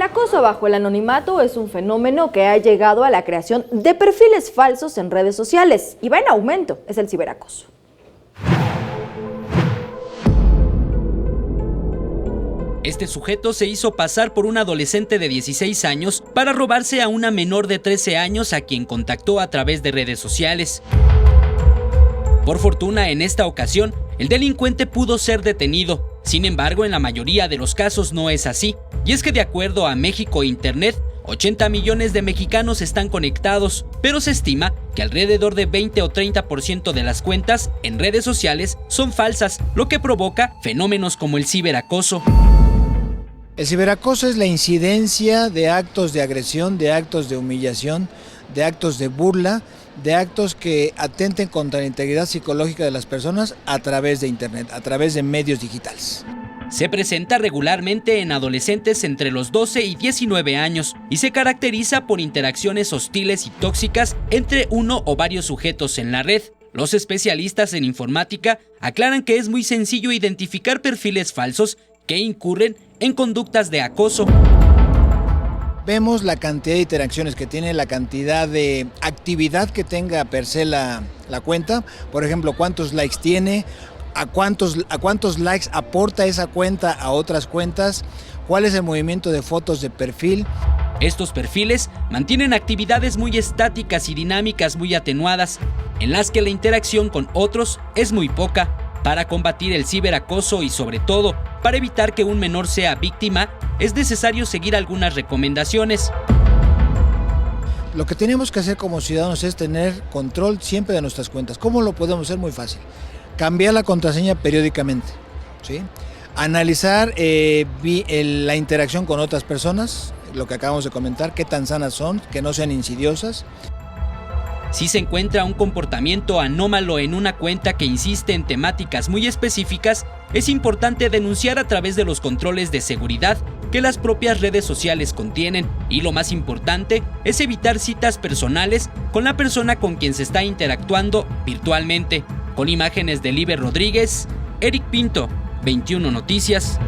El acoso bajo el anonimato es un fenómeno que ha llegado a la creación de perfiles falsos en redes sociales y va en aumento, es el ciberacoso. Este sujeto se hizo pasar por un adolescente de 16 años para robarse a una menor de 13 años a quien contactó a través de redes sociales. Por fortuna, en esta ocasión, el delincuente pudo ser detenido. Sin embargo, en la mayoría de los casos no es así. Y es que de acuerdo a México Internet, 80 millones de mexicanos están conectados, pero se estima que alrededor de 20 o 30% de las cuentas en redes sociales son falsas, lo que provoca fenómenos como el ciberacoso. El ciberacoso es la incidencia de actos de agresión, de actos de humillación, de actos de burla, de actos que atenten contra la integridad psicológica de las personas a través de Internet, a través de medios digitales. Se presenta regularmente en adolescentes entre los 12 y 19 años y se caracteriza por interacciones hostiles y tóxicas entre uno o varios sujetos en la red. Los especialistas en informática aclaran que es muy sencillo identificar perfiles falsos que incurren en conductas de acoso. Vemos la cantidad de interacciones que tiene, la cantidad de actividad que tenga per se la cuenta. Por ejemplo, cuántos likes tiene, a cuántos likes aporta esa cuenta a otras cuentas, cuál es el movimiento de fotos de perfil. Estos perfiles mantienen actividades muy estáticas y dinámicas muy atenuadas, en las que la interacción con otros es muy poca. Para combatir el ciberacoso y sobre todo para evitar que un menor sea víctima, es necesario seguir algunas recomendaciones. Lo que tenemos que hacer como ciudadanos es tener control siempre de nuestras cuentas. ¿Cómo lo podemos hacer? Muy fácil. Cambiar la contraseña periódicamente, ¿sí? Analizar la interacción con otras personas, lo que acabamos de comentar, qué tan sanas son, que no sean insidiosas. Si se encuentra un comportamiento anómalo en una cuenta que insiste en temáticas muy específicas, es importante denunciar a través de los controles de seguridad que las propias redes sociales contienen. Y lo más importante es evitar citas personales con la persona con quien se está interactuando virtualmente. Con imágenes de Liber Rodríguez, Eric Pinto, 21 Noticias.